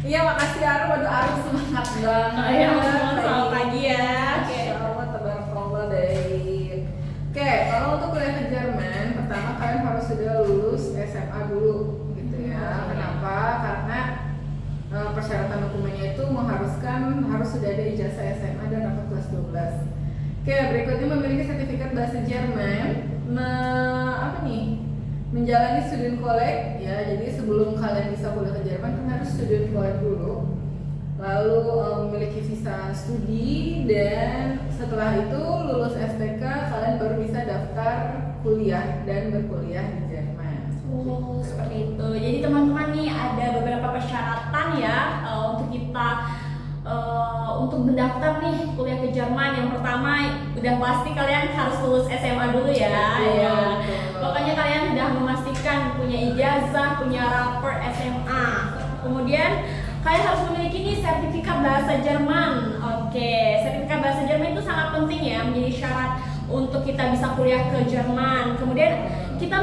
Iya, makasih Arum. Aduh, Arum semangat banget. Iya, selamat pagi ya. Masya Allah, tabarakallah baik. Oke, kalau untuk kuliah ke Jerman, pertama kalian harus sudah lulus SMA dulu, gitu ya. Kenapa? Karena persyaratan dokumennya itu mengharuskan harus sudah ada ijazah SMA dan rapat kelas 12. Oke, berikutnya memiliki sertifikat bahasa Jerman. Menjalani student college ya. Jadi sebelum kalian bisa kuliah ke Jerman kan harus student college dulu. Lalu memiliki visa studi, dan setelah itu lulus STK kalian baru bisa daftar kuliah dan berkuliah di Jerman. Oh, seperti itu. Jadi teman-teman nih ada beberapa persyaratan ya untuk kita untuk mendaftar nih kuliah ke Jerman. Yang pertama udah pasti kalian harus lulus SMA dulu ya. Ya. Pokoknya kalian sudah memastikan punya ijazah, punya rapor SMA. Kemudian kalian harus memiliki nih sertifikat bahasa Jerman. Oke, sertifikat bahasa Jerman itu sangat penting ya, menjadi syarat untuk kita bisa kuliah ke Jerman. Kemudian kita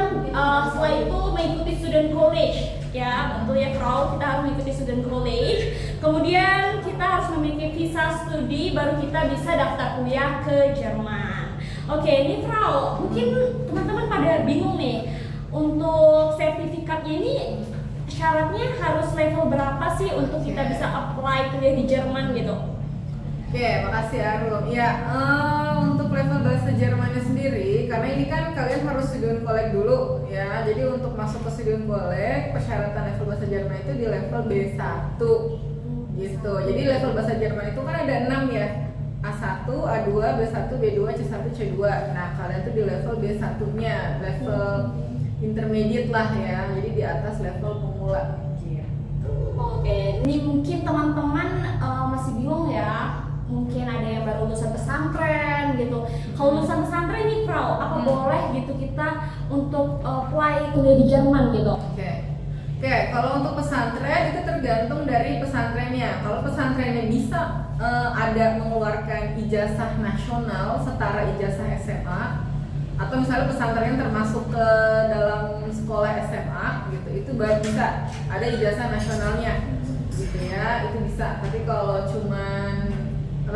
setelah itu mengikuti student college ya, betul ya Frau, kita harus mengikuti student college. Kemudian kita harus memiliki visa studi, baru kita bisa daftar kuliah ke Jerman. Oke, ini Frau, mungkin teman-teman pada bingung nih, untuk sertifikatnya ini syaratnya harus level berapa sih untuk kita bisa apply kuliah di Jerman gitu? Oke, makasih Arum. Ya, untuk level bahasa Jermannya sendiri, karena ini kan kalian harus student college dulu ya. Jadi untuk masuk ke student college, persyaratan level bahasa Jerman itu di level B1 gitu. Jadi level bahasa Jerman itu kan ada 6 ya. A1, A2, B1, B2, C1, C2. Nah, kalian tuh di level B1-nya, level intermediate lah ya. Jadi di atas level pemula gitu. Oke, ini mungkin teman-teman masih bingung ya. Mungkin ada yang baru lulusan pesantren gitu. Kalau lulusan pesantren nih, Frau, apa boleh gitu kita untuk apply kuliah di Jerman gitu? Oke, kalau untuk pesantren itu tergantung dari pesantrennya. Kalau pesantrennya bisa ada mengeluarkan ijazah nasional setara ijazah SMA, atau misalnya pesantren termasuk ke dalam sekolah SMA gitu, itu baru bisa ada ijazah nasionalnya gitu ya, itu bisa. Tapi kalau cuman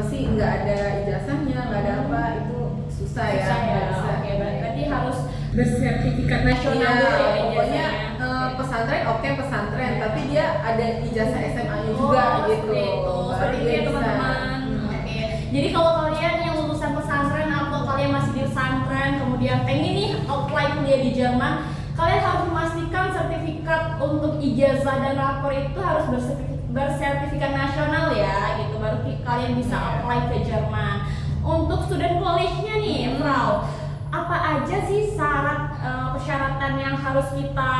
nggak ada ijazahnya, nggak ada apa, itu susah ya. Oke, berarti harus bersertifikat nasional ya, dulu ya pokoknya pesantren pesantren, tapi dia ada ijazah SMA-nya juga gitu. Seperti itu ya teman-teman. Oke. Jadi kalau kalian yang lulusan pesantren atau kalian masih di pesantren kemudian pengen nih apply kuliah di Jerman, kalian harus memastikan sertifikat untuk ijazah dan rapor itu harus bersertifikat nasional ya, gitu baru kalian bisa apply ke Jerman. Untuk student college-nya nih, Frau, apa aja sih syarat persyaratan yang harus kita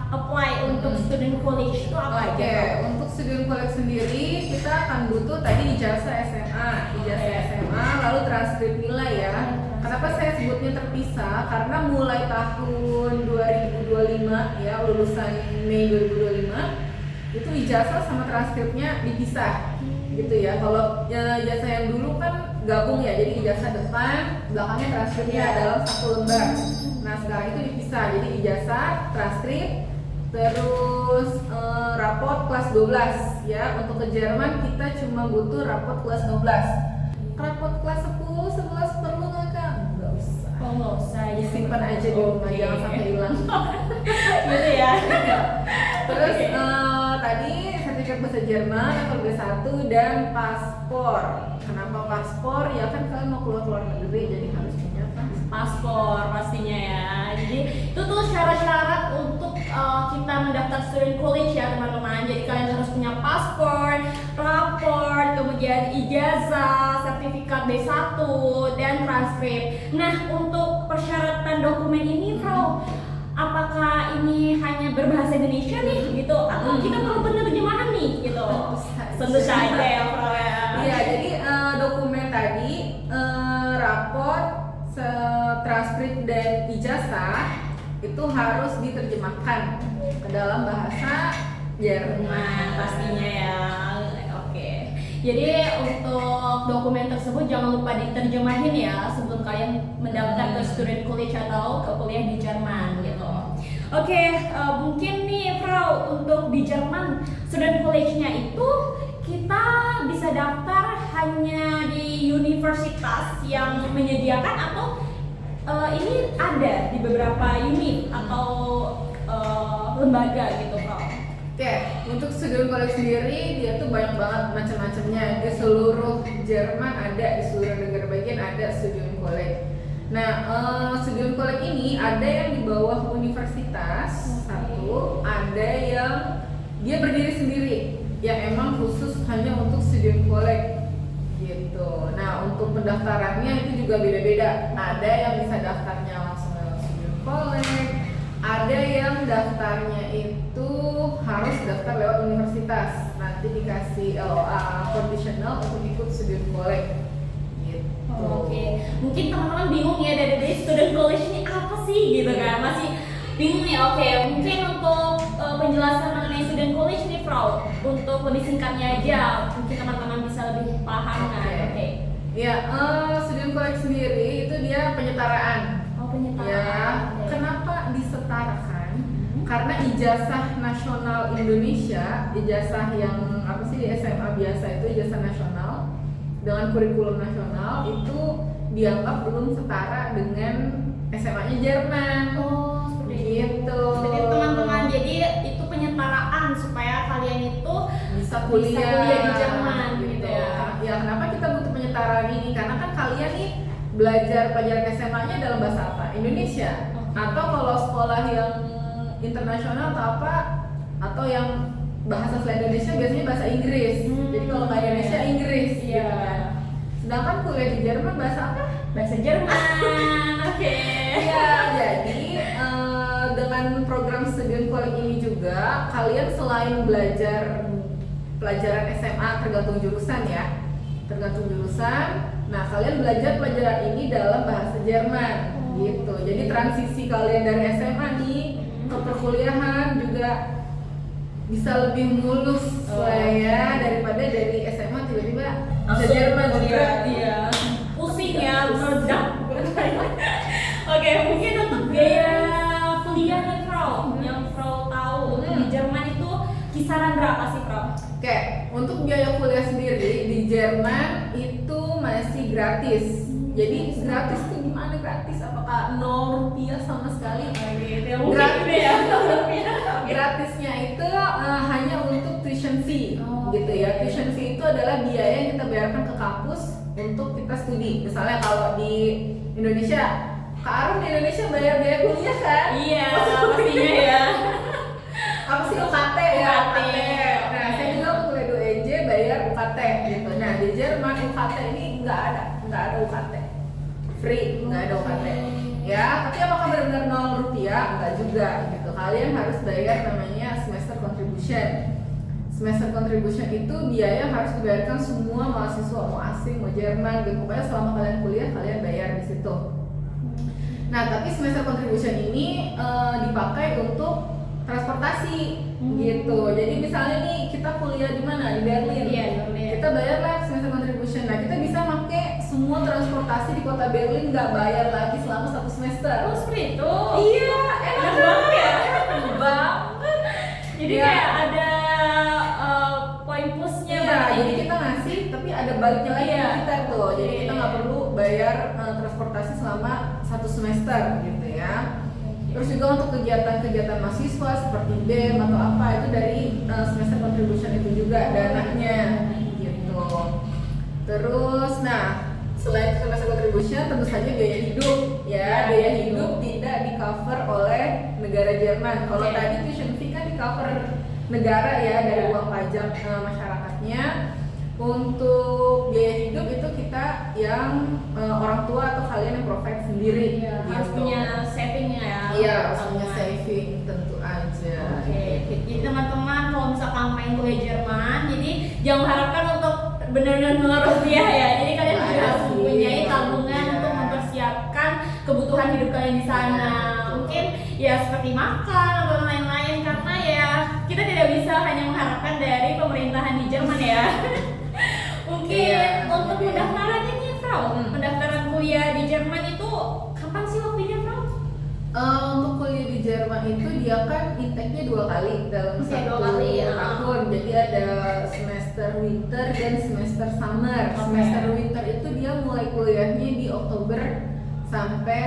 apply untuk student college itu apa aja? Oke, untuk student college sendiri kita akan butuh tadi ijazah SMA, lalu transkrip nilai ya. Kenapa saya sebutnya terpisah? Karena mulai tahun 2025 ya, lulusan Mei 2025 itu ijazah sama transkripnya dipisah gitu ya. Kalau ijazah yang dulu kan gabung ya, jadi ijazah depan, belakangnya transkripnya dalam satu lembar. Nah sekarang itu dipisah, jadi ijazah, transkrip, terus raport kelas 12 ya. Untuk ke Jerman kita cuma butuh raport kelas 12. Raport kelas 10, 11 perlu nggak Kak? Nggak usah. Oh nggak usah, ya Simpan aja di rumah, jangan sampai hilang. gitu ya. Terus tadi sertifikat bahasa Jerman, level B1 dan paspor. Kenapa paspor? Ya kan kalian mau keluar negeri, jadi harus punya paspor pastinya ya. Jadi itu tuh syarat-syarat untuk kita mendaftar student college ya teman-teman. Jadi kalian harus punya paspor, rapor, kemudian ijazah, sertifikat B1 dan transkrip. Nah untuk persyaratan dokumen ini, Frau, apakah ini hanya berbahasa Indonesia nih gitu, atau kita perlu penerjemahan nih gitu? Tentu saja ya, Frau ya. Iya, jadi dokumen tadi, rapor, transkrip dan ijazah itu harus diterjemahkan ke dalam bahasa Jerman pastinya ya. Oke. Jadi untuk dokumen tersebut jangan lupa diterjemahin ya sebelum kalian mendaftar ke student college atau ke kuliah di Jerman gitu. Oke, mungkin nih Frau, untuk di Jerman student college-nya itu kita bisa daftar hanya di universitas yang menyediakan atau ini ada di beberapa unit atau lembaga gitu Frau? Oke, untuk student college sendiri dia tuh banyak banget macam-macamnya. Di seluruh Jerman ada, di seluruh negara bagian ada student college. Nah, student college ini ada yang di bawah universitas satu, ada yang dia berdiri sendiri, yang emang khusus hanya untuk student college gitu. Nah, untuk pendaftarannya itu juga beda-beda. Ada yang bisa daftarnya langsung lewat student college, ada yang daftarnya itu harus daftar lewat universitas. Nanti dikasih LOA conditional untuk ikut student college. Gitu. Oke, mungkin teman-teman bingung ya dari student college ini apa sih gitu kan? Masih bingung nih. Oke, mungkin untuk penjelasan mengenai student college nih, Frau, untuk lebih singkatnya aja, mungkin teman-teman bisa lebih paham kan? Oke. Ya, student college sendiri itu dia penyetaraan. Oh, penyetaraan. Ya, kenapa disetarakan? Karena ijazah nasional Indonesia, ijazah yang apa sih di SMA biasa itu ijazah nasional dengan kurikulum nasional itu dianggap belum setara dengan SMA-nya Jerman. Oh, seperti Gitu. Jadi teman-teman, jadi itu penyetaraan supaya kalian itu Bisa kuliah di Jerman gitu ya. Ya, kenapa kita butuh penyetaraan ini? Karena kan kalian nih belajar pelajaran SMA-nya dalam bahasa apa? Indonesia. Atau kalau sekolah yang internasional atau apa, atau yang bahasa selain Indonesia biasanya bahasa Inggris. Jadi kalau nggak Indonesia Inggris, Iya. gitu kan. Sedangkan kuliah di Jerman bahasa apa? Bahasa Jerman. Oke. Iya, jadi dengan program student college ini juga kalian selain belajar pelajaran SMA tergantung jurusan ya, tergantung jurusan. Nah, kalian belajar pelajaran ini dalam bahasa Jerman gitu. Jadi transisi kalian dari SMA nih ke perkuliahan juga bisa lebih mulus lah ya daripada dari SMA tiba-tiba bisa Jerman juga. Iya. Pusing ya, meledak. Oke, mungkin untuk biaya kuliah nih, Frau, yang Frau tahu untuk di Jerman itu kisaran berapa sih, Frau? Oke, untuk biaya kuliah sendiri di Jerman itu masih gratis. Jadi gratis tuh gimana gratis? Apakah 0 rupiah sama sekali? Gratisnya itu hanya untuk tuition fee, gitu ya. Tuition fee itu adalah biaya yang kita bayarkan ke kampus untuk kita studi. Misalnya kalau di Indonesia, Kak Arum di Indonesia bayar biaya kuliah kan? Iya, pastinya ya. Apa sih UKT ya? UKT. Nah, saya juga kuliah di UNJ bayar UKT gitu. Nah, di Jerman UKT ini nggak ada UKT, free, nggak ada UKT. Ya, tapi apakah benar-benar 0 rupiah? Enggak juga gitu. Kalian harus bayar namanya semester contribution. Semester contribution itu biaya harus dibayarkan semua mahasiswa, mau asing, mau Jerman, gitu. Pokoknya selama kalian kuliah kalian bayar di situ. Nah, tapi semester contribution ini dipakai untuk transportasi gitu. Jadi misalnya nih kita kuliah di mana? Di Berlin. Iya, di Berlin. Kita bayarlah semester contribution. Nah, kita bisa pakai semua transportasi di kota Berlin, nggak bayar lagi selama 1 semester. Oh, seperti itu. Iya, enak banget ya. Enak banget. Jadi Ya. kayak ada poin plusnya. Iya, berarti. jadi kita ngasih tapi ada baliknya lagi Iya. ke kita tuh. Jadi kita nggak Iya. perlu bayar transportasi selama 1 semester gitu ya. Terus juga untuk kegiatan-kegiatan mahasiswa seperti BEM atau apa itu dari semester contribution itu juga dananya gitu. Terus nah, selain semester contribution tentu saja biaya hidup ya. Biaya hidup tidak di cover oleh negara Jerman. Kalau Oke. tadi tuition fee kan di cover negara ya dari uang pajak masyarakatnya. Untuk biaya hidup itu kita yang orang tua atau kalian yang provide sendiri. Iya, harus gitu. punya savingnya ya. Iya, harus punya saving tentu aja. Oke, jadi teman-teman kalau misalkan main kuliah Jerman, jadi jangan harapkan untuk benar-benar 0 rupiah ya. Jadi kalian juga Ada harus sih, mempunyai 0 tabungan rupiah. untuk mempersiapkan kebutuhan hidup kalian di sana. Iya. Mungkin ya seperti makan atau lain-lain, karena ya kita tidak bisa hanya mengharapkan dari pemerintahan di Jerman ya. Mungkin Iya, untuk iya. pendaftarannya nih, Frau, pendaftaran kuliah di Jerman itu kapan sih waktunya, Frau? Untuk kuliah di Jerman itu dia kan intake-nya 2 kali dalam Oke, satu 2 kali, ya. tahun. Jadi ada semester winter dan semester summer. Oke. Semester winter itu dia mulai kuliahnya di Oktober sampai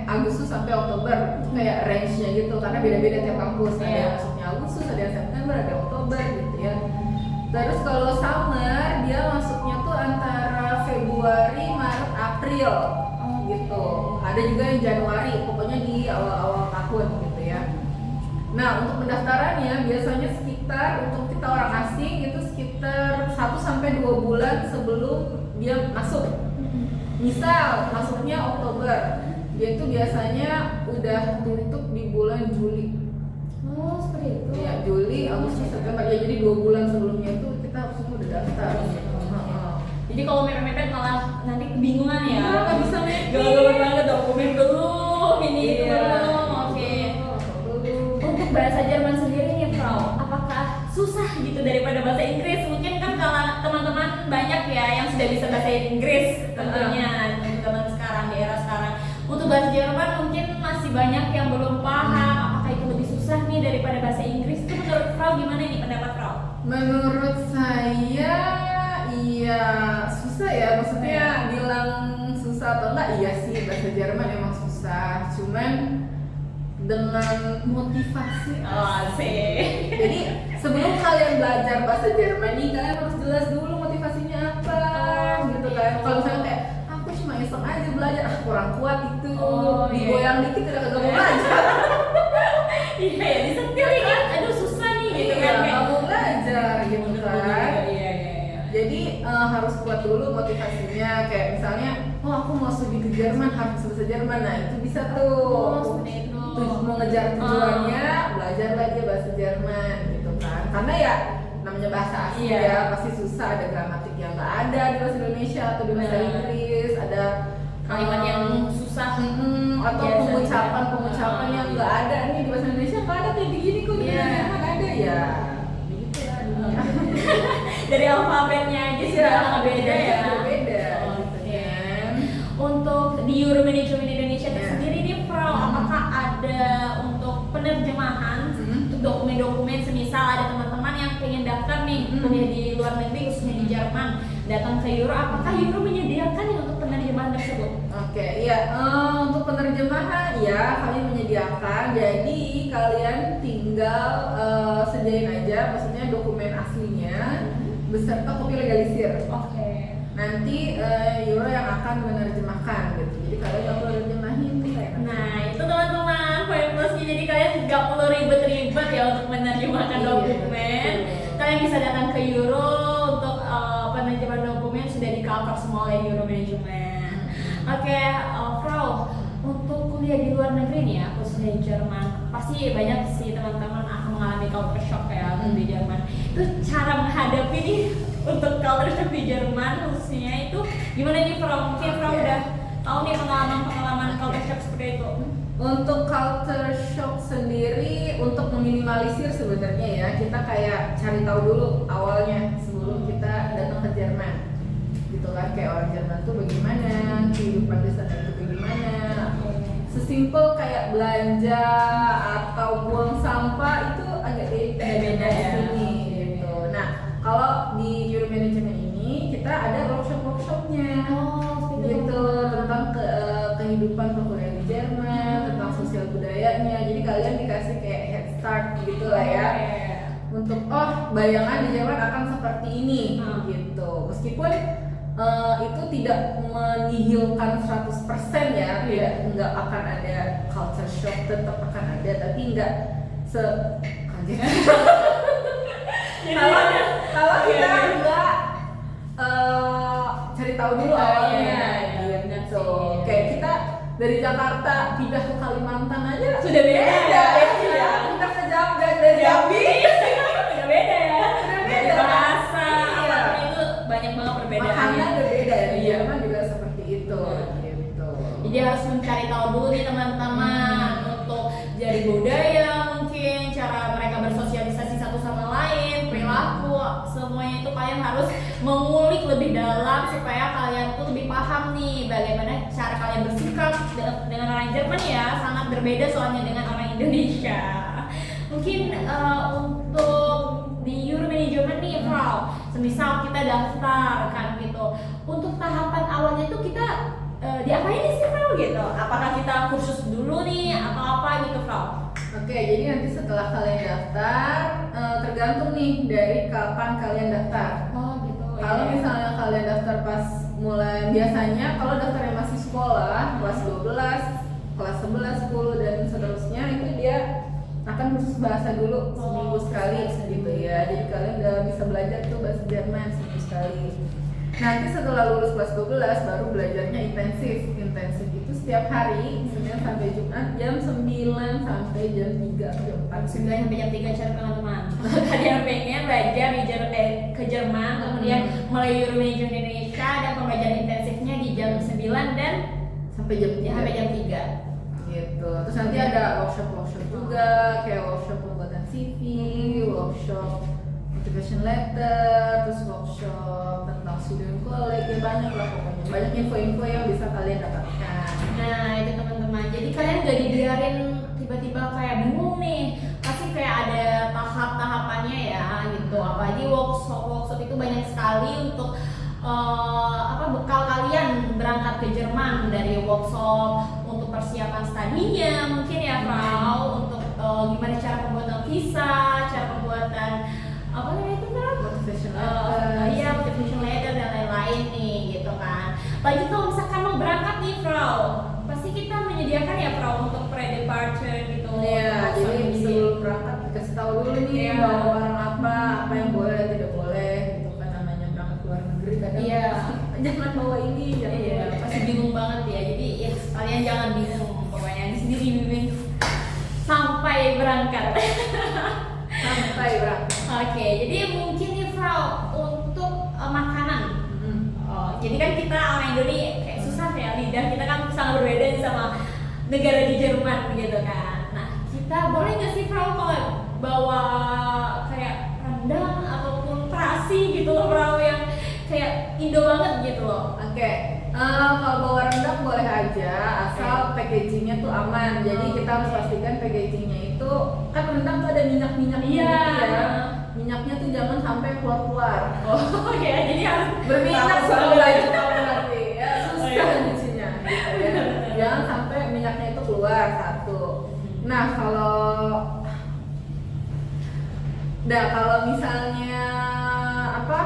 Agustus sampai Oktober. Itu kayak range-nya gitu karena beda-beda tiap kampus. Ada Iya. yang masuknya Agustus, ada yang September, ada yang Oktober gitu ya. Terus kalau summer dia masuknya tuh antara Februari, Maret, April gitu. Ada juga yang Januari, pokoknya di awal-awal tahun gitu ya. Nah, untuk pendaftarannya biasanya sekitar untuk kita orang asing itu sekitar 1 sampai 2 bulan sebelum dia masuk. Misal masuknya Oktober, dia itu biasanya udah tutup di bulan Juli. Oh, seperti itu. Ya, Juli, Agustus, September ya. Jadi 2 bulan sebelumnya itu kita harus udah daftar gitu. Jadi kalau mepet-mepet malah nanti kebingungan ya. Nggak bisa mepet. Gagal banget dokumen belum, ini itu Iya. belum. Oke. Untuk bahasa Jerman sendiri nih, Frau, apakah susah gitu daripada bahasa Inggris? Mungkin kan kalau teman-teman banyak ya yang sudah bisa bahasa Inggris tentunya teman-teman sekarang di era sekarang. Untuk bahasa Jerman mungkin masih banyak yang belum paham. Apakah itu lebih susah nih daripada bahasa Inggris? Itu menurut Frau gimana nih pendapat Frau? Menurut saya iya susah ya, maksudnya bilang susah atau enggak, iya sih bahasa Jerman emang susah, cuman dengan motivasi. Asik. Jadi sebelum kalian belajar bahasa Jerman nih kalian harus jelas dulu motivasinya apa gitu kan. Kalau misalnya kayak aku cuma iseng aja belajar, kurang kuat itu, digoyang dikit udah kagak mau belajar. Iya ya, disetir kan, aduh susah nih gitu Iya, kan. nggak mau belajar gitu kan. Iya. Jadi harus kuat dulu motivasinya, kayak misalnya, oh aku mau studi ke Jerman harus bahasa Jerman, nah itu bisa tuh. Seperti itu. Mau ngejar tujuannya, belajarlah dia bahasa Jerman gitu kan. Karena ya namanya bahasa asing Iya. ya pasti susah, ada gramatik yang nggak ada di bahasa Indonesia atau di bahasa Benar. Inggris, ada Kalimat yang susah. atau Biasanya. pengucapan yang nggak ada nih di bahasa Indonesia nggak ada kayak begini kok di Iya. bahasa Jerman ada ya. Begitu lah dunia. Dari alfabetnya aja sudah sangat beda ya. Beda. Oke. Untuk di Euro Management Indonesia itu Ya. sendiri nih, Frau, apakah ada untuk penerjemahan untuk dokumen-dokumen, semisal ada teman-teman yang pengen daftar nih kuliah di luar negeri khususnya di Jerman, datang ke Euro, apakah Euro menyediakan ya untuk penerjemahan tersebut? Oke, iya. Untuk penerjemahan ya kami menyediakan. Jadi kalian tinggal sediain aja, maksudnya dokumen aslinya beserta kopi legalisir. Oke. Nanti Euro yang akan menerjemahkan gitu. Jadi kalian nggak perlu nerjemahin nih kayak. Nah, itu teman-teman poin plusnya, jadi kalian nggak perlu ribet-ribet ya untuk menerjemahkan Iya, dokumen. betul. Kalian bisa datang ke Euro untuk penerjemahan dokumen sudah di cover semua oleh Euro Management. Oke, Frau, untuk kuliah di luar negeri nih ya, khususnya di Jerman, pasti banyak sih teman-teman akan mengalami culture shock ya di Jerman. Itu cara menghadapi nih untuk culture shock di Jerman khususnya itu gimana nih, Frau? Mungkin Frau Oke. udah tahu nih pengalaman culture shock seperti itu. Untuk culture shock sendiri, untuk meminimalisir sebenarnya ya kita kayak cari tahu dulu awalnya sebelum kita datang ke Jerman, gitu kan, kayak orang Jerman tuh bagaimana, kehidupan di sana itu bagaimana. Sesimpel kayak belanja atau buang sampah itu agak beda ya. di sini gitu. Nah, kalau di Euro Management ini kita ada workshopnya. Gitu tentang kehidupan perkuliahan di Jerman, tentang sosial budayanya. Jadi kalian dikasih kayak head start gitu lah ya. Untuk bayangan di Jerman akan seperti ini gitu. Meskipun itu tidak menihilkan 100% ya, nggak akan ada culture shock, tetap akan ada, tapi nggak se kalau kita nggak cari tahu dulu awalnya gitu. Kayak kita dari Jakarta pindah ke Kalimantan aja Sudah beda. ya. Pindah ke Jambi dari Jambi Udah beda ya. Udah beda. Dari bahasa, Iya. apapun itu banyak banget perbedaannya. makanan berbeda ya. Di Iya. Jerman juga seperti itu gitu. Jadi harus mencari tahu dulu nih teman-teman untuk dari budaya, mungkin cara mereka bersosialisasi satu sama lain, perilaku, semuanya itu kalian harus mengulik lebih dalam supaya kalian tuh lebih paham nih bagaimana cara kalian bersikap dengan orang Jerman ya, sangat berbeda soalnya dengan orang Indonesia. Mungkin untuk di Euromanagement nih, Frau, semisal kita daftar kan gitu, untuk tahapan awalnya itu kita diapain sih, Frau gitu? Apakah kita kursus dulu nih atau apa gitu, Frau? Oke, jadi nanti setelah kalian daftar, tergantung nih dari kapan kalian daftar. Oh gitu. Kalau ya. misalnya kalian daftar pas mulai, biasanya kalau daftarnya masih sekolah, kelas 12, kelas 11, 10 dan seterusnya, itu dia akan khusus bahasa dulu seminggu sekali gitu ya. Jadi kalian udah bisa belajar tuh bahasa Jerman seminggu sekali. Nanti setelah lulus kelas 12 baru belajarnya intensif. Intensif itu setiap hari, Senin sampai Jumat jam 9 sampai jam 3 atau jam 4. 9 sampai jam 3 cari teman-teman. Kalian pengen belajar ke Jerman, kemudian mulai Euromanagement Indonesia dan pembelajaran intensifnya di jam 9 dan Sampai jam 3. sampai jam 3. Gitu. Terus nanti ada workshop juga, kayak workshop pembuatan CV, workshop motivation letter, terus workshop tentang student college, ya banyak lah pokoknya. Banyak info-info yang bisa kalian dapatkan. Nah itu teman-teman, jadi kalian gak dibiarin tiba-tiba kayak bingung nih, pasti kayak ada tahap-tahapannya ya gitu. Apalagi workshop itu banyak sekali untuk bekal kalian berangkat ke Jerman, dari workshop untuk persiapan studinya mungkin ya, Frau, untuk gimana cara pembuatan visa, cara pembuatan apa namanya itu kan? Motivation letter. Iya, motivation letter dan lain-lain nih gitu kan. Lagi kalau misalkan mau berangkat nih, Frau, pasti kita menyediakan ya, Frau, untuk pre-departure gitu. Iya, jadi sebelum berangkat dikasih tahu dulu nih bawa barang apa yang boleh, tidak boleh gitu kan, namanya berangkat ke luar negeri kadang. Iya. Jangan bawa ini, jangan Iya, bawa pasti bingung banget ya. Jadi ya kalian jangan bingung, pokoknya di sini dibimbing sampai berangkat. sampai berangkat. Oke, jadi mungkin nih, Frau, untuk makanan. Jadi kan kita orang Indonesia kayak susah ya, lidah kita kan sangat berbeda nih sama negara di Jerman gitu kan. Nah, kita boleh nggak sih, Frau, kalau bawa kayak rendang ataupun terasi gitu loh, Frau, yang kayak Indo banget gitu loh. Oke, kalau bawa rendang boleh aja, asal packagingnya tuh aman. Jadi kita harus pastikan packagingnya itu, kan rendang tuh ada minyak-minyak gitu ya. Minyaknya tuh jangan sampai keluar-keluar. Oh ya, jadi harus Berminyak tahu soalnya banget. itu kalau berarti ya susah nyucinya gitu ya. Jangan sampai minyaknya itu keluar, satu. Nah kalau misalnya apa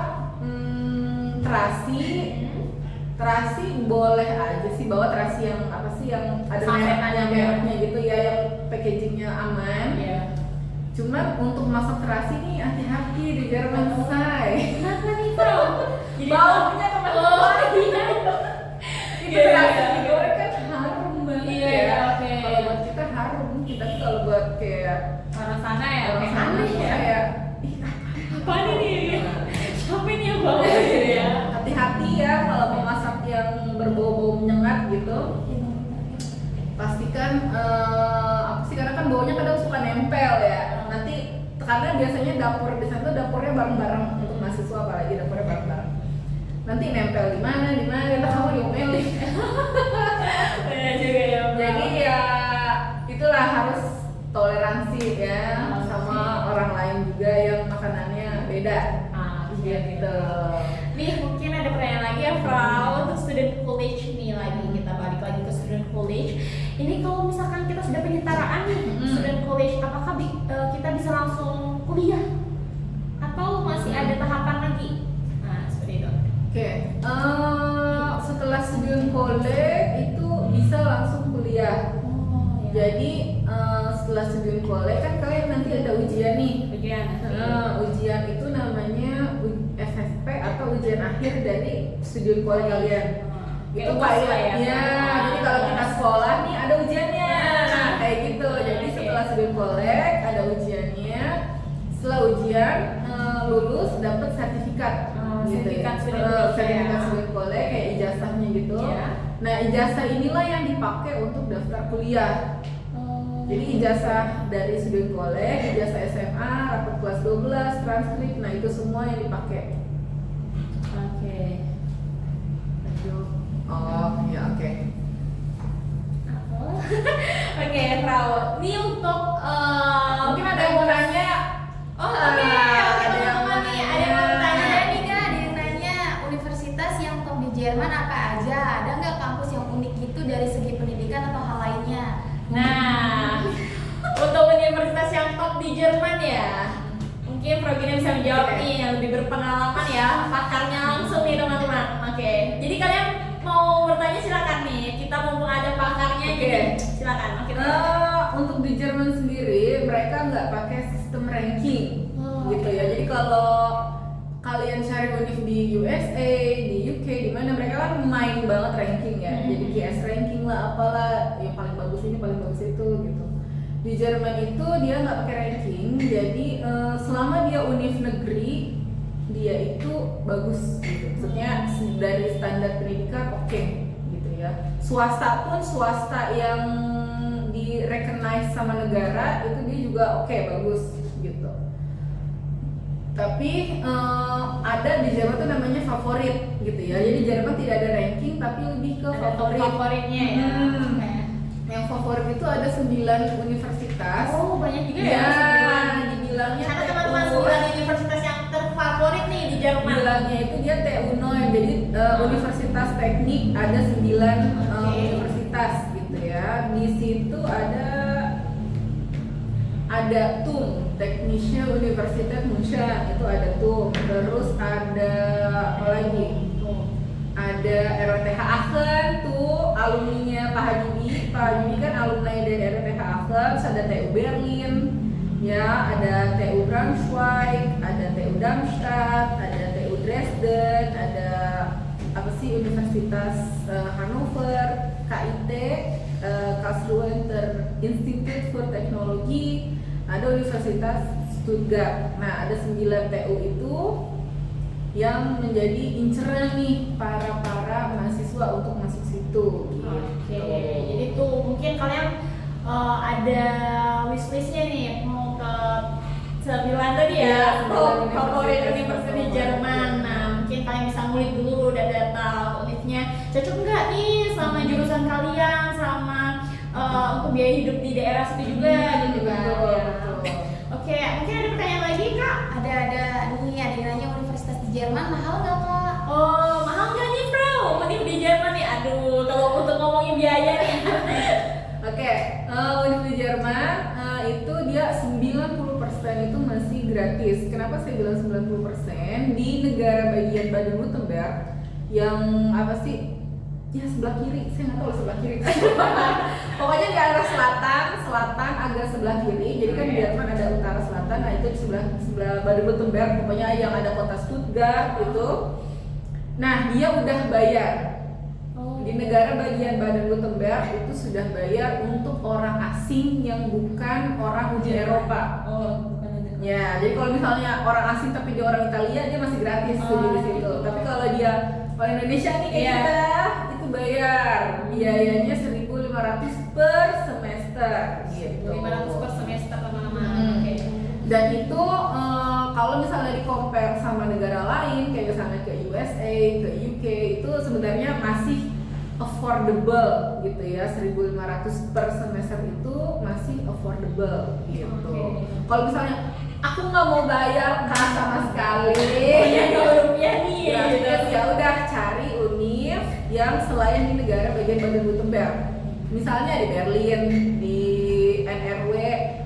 terasi boleh aja sih, bawa terasi yang apa sih yang ada mereknya gitu ya, yang packagingnya aman. Iya. Cuma untuk masak terasi nih hati-hati di Jerman, say. Kenapa nih, Frau? Jadi Baunya kemana-mana. iya. Itu terasi digoreng kan harum banget Iya, ya. oke. Kalau buat kita harum, kita tuh kalau buat kayak Orang sana ya, orang kayak sana aneh tuh ya. kayak Apa nih? Siapa nih yang bawa gitu ya? hati-hati ya kalau mau masak yang berbau-bau menyengat gitu. Pastikan apa sih, karena kan baunya kadang suka nempel ya. Nanti karena biasanya dapur di sana tuh dapurnya bareng-bareng untuk mahasiswa, apalagi dapurnya bareng-bareng. Nanti nempel di mana kita kamu diomelin. Iya juga ya. Jadi ya itulah, harus toleransi ya sama orang lain juga yang makanannya beda. Gitu. Nih mungkin ada pertanyaan lagi ya, Frau, untuk student college nih lagi, kita balik lagi ke student college. Ini kalau misalkan kita sudah penyetaraan nih student college, apakah kita bisa langsung kuliah atau masih ada tahapan lagi? Nah seperti itu. Oke, setelah student college itu bisa langsung kuliah. Jadi setelah student college kan kalian nanti ada ujian nih. Ujian itu namanya FFP atau ujian akhir dari student college kalian. Itu kayak ya. Jadi kalau kita sekolah nih ada ujiannya. Nah, kayak gitu. Jadi setelah student college ada ujiannya. Setelah ujian lulus dapat sertifikat. Sertifikat student college kayak ijazahnya gitu. Nah, ijazah inilah yang dipakai untuk daftar kuliah. Jadi ijazah dari student college, ijazah SMA, rapor kelas 12, transkrip, nah itu semua yang dipakai. Oke. Oh ya, Frau. Ini untuk Mungkin ada yang mau nanya. Oh, oke, teman-teman nih, ada yang mau bertanya. Ada nih Kak, ada yang nanya universitas yang top di Jerman apa aja? Ada nggak kampus yang unik gitu dari segi pendidikan atau hal lainnya? Nah, untuk universitas yang top di Jerman ya, mungkin Progina bisa menjawab nih yang lebih berpengalaman ya, pakarnya langsung nih teman-teman. Oke, jadi kalian mau bertanya silakan nih, kita mumpung ada pakarnya, Oke. jadi silakan. Oke. Untuk di Jerman sendiri mereka nggak pakai sistem ranking Oh, gitu ya. Jadi kalau kalian cari univ di USA, di UK, di mana mereka kan main banget ranking ya. Jadi QS ranking lah, apalah yang paling bagus ini, paling bagus itu gitu. Di Jerman itu dia nggak pakai ranking, jadi selama dia univ negeri dia itu bagus gitu. Maksudnya dari standar pendidikan oke gitu ya. Swasta pun swasta yang di recognize sama negara itu dia juga oke, bagus gitu. Tapi ada di Jerman tuh namanya favorit gitu ya. Jadi Jerman tidak ada ranking tapi lebih ke Ada top favoritnya ya. Hmm. Oke. Yang favorit itu ada 9 universitas. Oh, banyak juga ya. Ya, sembilan. dibilangnya Karena TU. teman-teman 9 universitas yang terfavorit nih di Jerman. Bilangnya itu dia TU Neuss, jadi universitas teknik ada 9 Oke. universitas gitu ya. Di situ ada TUM, Technische Universität München, itu ada TUM. Terus ada apa lagi? Ada RWTH Aachen tuh alumninya Pak Habibie. Pak Habibie kan alumni dari RWTH Aachen. Terus ada TU Berlin, ya, ada TU Braunschweig, ada TU Darmstadt, ada TU Dresden, ada apa sih Universitas Hannover, KIT, Karlsruhe Institute for Technology, ada Universitas Stuttgart. Nah, ada 9 TU itu yang menjadi inceran nih para mahasiswa untuk masuk situ gitu. Oke, jadi tuh mungkin kalian ada wishlistnya nih mau ke 9 tadi ya, Iya, top 9 favorit universitas universitas di favorit. Jerman. Nah, mungkin kalian bisa ngulik dulu dan data univnya cocok nggak nih sama jurusan kalian, sama untuk biaya hidup di daerah situ juga gitu kan. Betul, Ya. betul. Oke, mungkin ada pertanyaan lagi Kak? Ada nih, ada yang nanya universitas di Jerman mahal nggak Kak? Oh, mahal nggak nih bro? Mending di Jerman nih. Aduh, kalau untuk ngomongin biaya nih. Oke, univ di Jerman itu dia 90% itu masih gratis. Kenapa saya bilang 90%? Di negara bagian Baden-Württemberg yang apa sih? Ya sebelah kiri, saya nggak tahu sebelah kiri. Pokoknya di arah selatan agak sebelah kiri. Jadi kan di Jerman ada utara selatan, nah itu di sebelah Baden-Württemberg. Pokoknya yang ada kota Stuttgart itu. Nah dia udah bayar. Di negara bagian Baden-Württemberg itu sudah bayar untuk orang asing yang bukan orang uji Eropa. Oh, bukan ada. Ya, jadi kalau misalnya orang asing tapi dia orang Italia dia masih gratis tuh di situ. gitu. Tapi kalau dia orang Indonesia nih kayak Iya. kita itu bayar biayanya 1.500 per semester gitu. 500 per semester teman-teman. Hmm. Oke. Dan itu kalau misalnya di compare sama negara lain kayak misalnya ke USA, ke UK itu sebenarnya masih affordable gitu ya. 1.500 per semester itu masih affordable gitu. Oke. Kalau misalnya aku nggak mau bayar Kak sama sekali, Banyak rupiah nih gratis, gitu. ya udah cari univ yang selain di negara bagian Baden-Württemberg. Misalnya di Berlin, di NRW,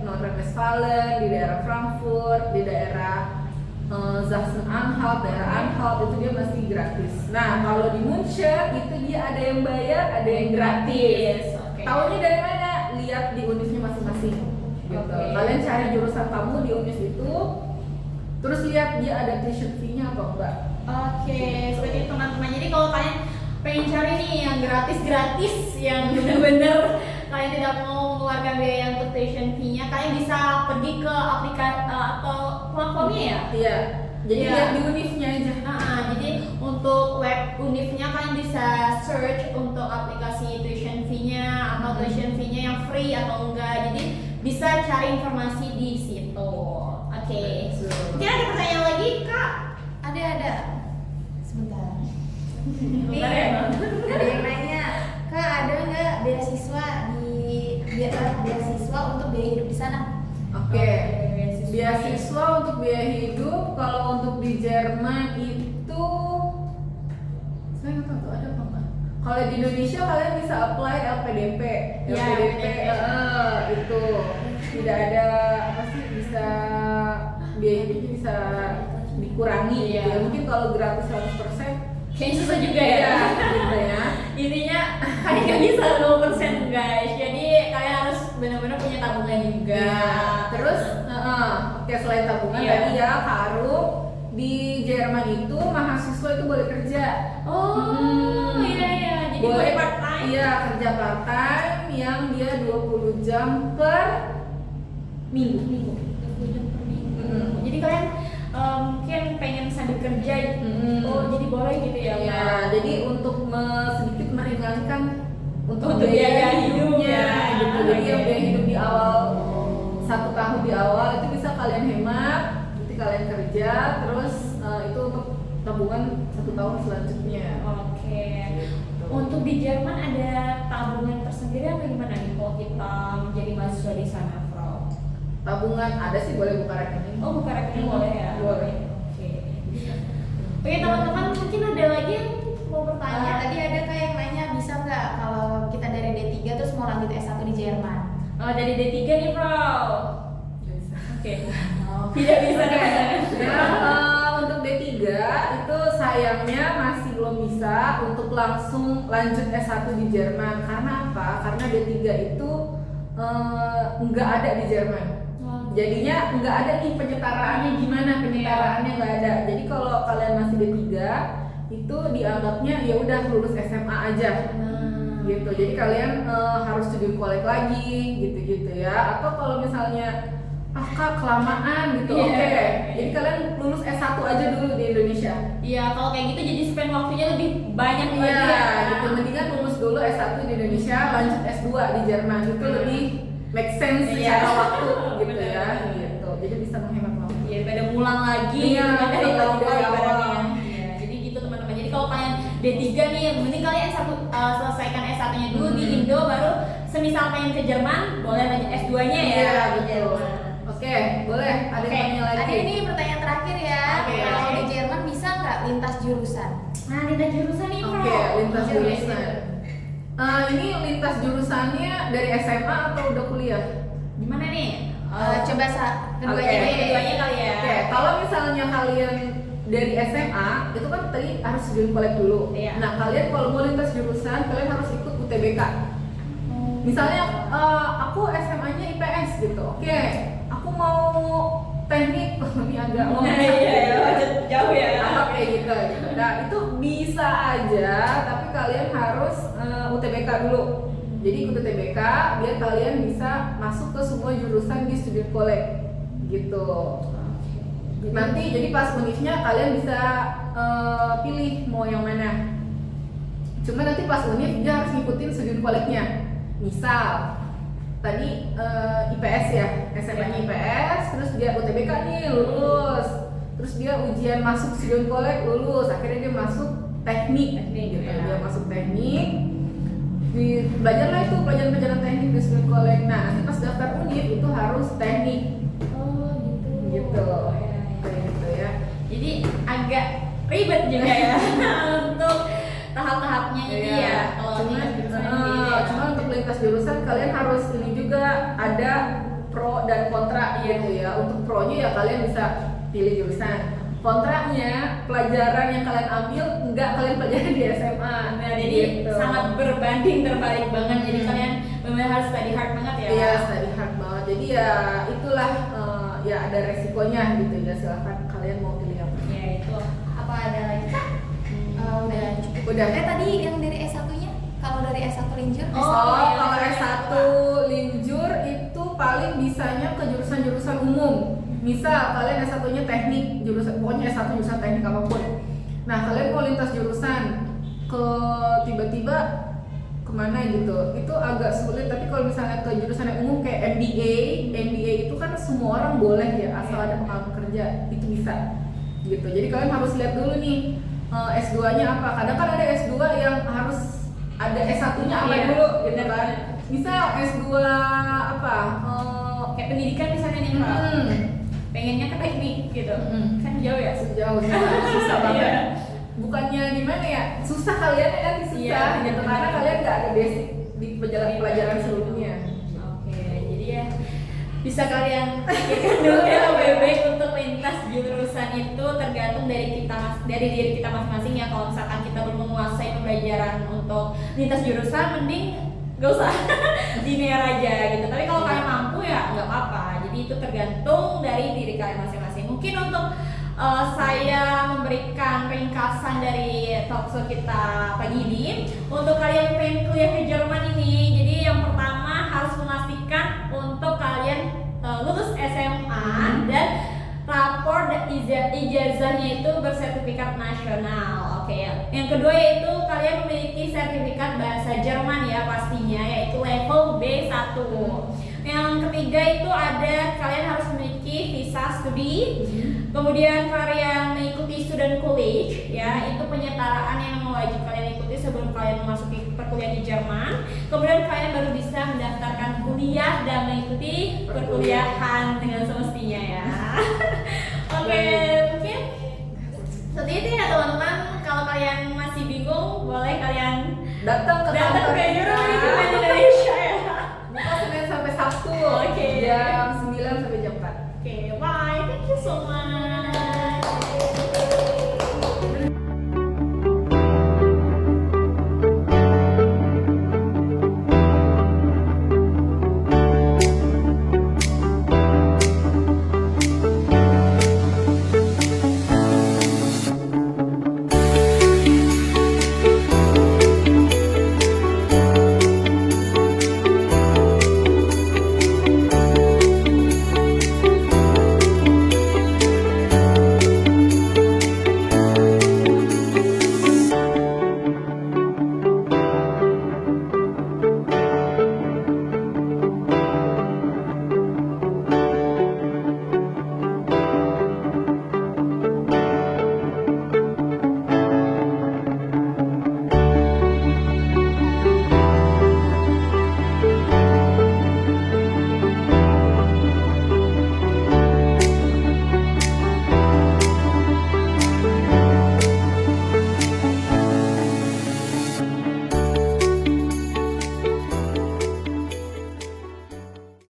Nordrhein-Westfalen, di daerah Frankfurt, di daerah Sachsen-Anhalt, daerah Anhalt itu dia masih gratis. Nah kalau di München itu dia ada yang bayar, ada yang gratis. Oke. Tahunya dari mana? Lihat di univnya masing-masing. Gitu. Oke. Kalian cari jurusan kamu di univ itu, terus lihat dia ada tuition fee-nya atau enggak. Oke, seperti itu teman-teman. Jadi kalau kalian pengen cari nih yang gratis-gratis, yang bener-bener kalian tidak mau mengeluarkan biaya untuk tuition fee-nya, kalian bisa pergi ke aplikasi atau platformnya ya. Iya. Jadi Iya. lihat di univnya aja. Jadi untuk web univnya kalian bisa search untuk aplikasi tuition fee-nya atau tuition fee-nya yang free atau enggak. Jadi bisa cari informasi di situ. Oke. Betul. Mungkin ada pertanyaan lagi Kak? Ada. Sebentar. Bentar ya, Bang. Ada yang nanya, Kak ada nggak beasiswa di beasiswa untuk biaya hidup di sana. Oke. Beasiswa untuk biaya hidup kalau untuk di Jerman itu saya nggak tahu tuh ada apa enggak. Kalau di Indonesia kalian bisa apply LPDP. Ya, LPDP LPDP. itu tidak ada apa sih, bisa biaya hidupnya bisa dikurangi Iya. gitu ya. Mungkin kalau gratis 100% Kayaknya susah juga ya. ya gitu ya. Intinya kalian nggak bisa 0% guys. Jadi kalian harus benar-benar punya tabungan juga. Ya, terus oke, selain tabungan Iya. tadi ya Kak Aru, di Jerman itu mahasiswa itu boleh kerja. Oh, iya iya. Jadi boleh part time. Iya, kerja part time yang dia 20 jam per minggu. Jadi kalian mungkin pengen sambil kerja, oh jadi boleh gitu ya? Iya, jadi untuk sedikit meringankan untuk Untuk biaya hidupnya. gitu. Jadi yang biaya hidup di awal 1 tahun di awal itu bisa kalian hemat, nanti kalian kerja, terus itu untuk tabungan 1 tahun selanjutnya. Oke. Untuk di Jerman ada tabungan tersendiri atau gimana nih kalau kita menjadi mahasiswa di sana, Frau? Tabungan ada sih, boleh buka rekening. Oh, buka rekening boleh ya? Boleh. Oke. Oke teman-teman, mungkin ada lagi yang mau bertanya? Tadi ada kayak yang nanya bisa nggak kalau kita dari D3 terus mau lanjut S1 di Jerman? Dari D3 nih, Frau. Nggak bisa. Oke. Tidak bisa Oke. teman-teman. Nah, untuk D3 itu sayangnya masih belum bisa untuk langsung lanjut S1 di Jerman. Karena apa? Karena D3 itu nggak ada di Jerman. Jadinya nggak ada nih penyetaraannya, gimana penyetaraannya nggak ada. Jadi kalau kalian masih D3 itu dianggapnya ya udah lulus SMA aja gitu. Jadi kalian harus studi kolek lagi gitu-gitu ya. Atau kalau misalnya Kak kelamaan gitu, Iya. oke. Jadi kalian lulus S1 aja dulu di Indonesia. Iya, kalau kayak gitu jadi spend waktunya lebih banyak lagi Iya, ya. gitu. Mendingan lulus dulu S1 di Indonesia, lanjut S2 di Jerman. Itu lebih make sense Iya. secara waktu gitu Bener. ya. Gitu. Jadi bisa menghemat waktu. Iya, pada ngulang lagi Iya, kan dari ngulang awal dari awal. ibaratnya. Iya, jadi gitu teman-teman. Jadi kalau kalian D3 nih, mending kalian selesaikan S1-nya dulu di Indo, baru semisal pengen ke Jerman, boleh lanjut S2-nya ya. Iya, di betul. Jerman. Oke, boleh. Ada Oke, yang tanya lagi? Ada ini pertanyaan terakhir ya. Oke. Kalau di Jerman bisa nggak lintas jurusan? Nah, lintas jurusan nih, Bro. Oke, lintas jurusan. Ini lintas jurusannya dari SMA atau udah kuliah? Gimana nih? Coba keduanya Oke. deh. Keduanya kali ya. Oke, kalau misalnya kalian dari SMA itu kan tadi harus studi kolek dulu. Iya. Nah, kalian kalau mau lintas jurusan kalian harus ikut UTBK. Misalnya aku SMA-nya IPS gitu. Oke, aku mau teknik, ini agak mau Nah, iya, jauh ya. apa kayak gitu. Nah, itu bisa aja, tapi kalian harus UTBK dulu. Jadi ikut UTBK biar kalian bisa masuk ke semua jurusan di studi kolek gitu. Nanti jadi pas univnya kalian bisa pilih mau yang mana. Cuma nanti pas univ dia harus ngikutin studi koleknya. Misal tadi IPS ya, SMA-nya IPS, terus dia UTBK nih lulus, terus dia ujian masuk studi kolek lulus, akhirnya dia masuk teknik gitu. ya. Dia masuk teknik, belajarlah itu pelajaran-pelajaran teknik di studi kolek. Nah nanti pas daftar univ itu harus teknik Oh, gitu. gitu. Ya, Kayak gitu ya. Jadi agak ribet juga ya untuk tahap-tahapnya ini Iya. ya. Kalau Cuma, lintas jurusan ini ya. cuma untuk lintas jurusan kalian harus ini juga ada pro dan kontra gitu ya. Untuk pro-nya ya kalian bisa pilih jurusan. Kontranya pelajaran yang kalian ambil enggak kalian pelajari di SMA. Nah, jadi Gitu. sangat berbanding terbalik banget. Jadi kalian benar-benar harus study hard banget ya. Iya, study hard banget. Jadi ya itulah ya ada resikonya gitu ya. Silakan kalian mau pilih apa. Ya itu. Apa ada lagi Kak? Udah cukup. Udah. Tadi yang dari S1-nya? Kalau dari S1 linjur? Oh, Oh, iya, kalau iya. S1 linjur itu paling bisanya ke jurusan-jurusan umum. Misal kalian S1-nya teknik, jurusan pokoknya S1 jurusan teknik apapun. Nah, kalian mau lintas jurusan ke tiba-tiba kemana gitu, itu agak sulit. Tapi kalau misalnya ke jurusan yang umum kayak MBA itu kan semua orang boleh ya, asal ada pengalaman kerja, itu bisa gitu. Jadi kalian harus lihat dulu nih S2-nya apa. Kadang kan ada S2 yang harus ada S1-nya apa Iya, dulu gitu benar. kan. Misal S2 apa? Kayak pendidikan misalnya nih Kak. Pengennya ke teknik gitu. Kan jauh ya? Sejauh susah banget. Iya. Bukannya gimana ya? Susah kalian ya nanti susah Iya, gitu karena kalian nggak ada basic di pelajaran sebelumnya. Oke, jadi ya bisa kalian pikirkan dulu ya baik-baik untuk lintas jurusan itu tergantung dari diri kita masing-masing ya. Kalau misalkan kita belum menguasai pembelajaran untuk lintas jurusan, mending gak usah linear aja gitu. Tapi kalau kalian mampu ya nggak apa-apa. Jadi itu tergantung dari diri kalian masing-masing. Mungkin untuk saya memberikan ringkasan dari talkshow kita pagi ini untuk kalian yang pengen kuliah ke Jerman ini. Jadi yang pertama harus memastikan untuk kalian lulus SMA dan rapor dan ijazahnya itu bersertifikat nasional. Oke. Yang kedua yaitu kalian memiliki sertifikat bahasa Jerman ya pastinya, yaitu level B1. Yang ketiga itu ada kalian harus memiliki visa studi. Kemudian kalian mengikuti student college ya, itu penyetaraan yang wajib kalian ikuti sebelum kalian memasuki perkuliahan di Jerman. Kemudian kalian baru bisa mendaftarkan kuliah dan mengikuti perkuliahan dengan semestinya ya. Oke, mungkin seperti itu ya teman-teman. Kalau kalian masih bingung, boleh kalian Datang ke kantor ke kita. European Indonesia ya. Buka Senin sampai Sabtu. Oke. Jam 9 sampai jam 4. Oke, bye. Thank you so much.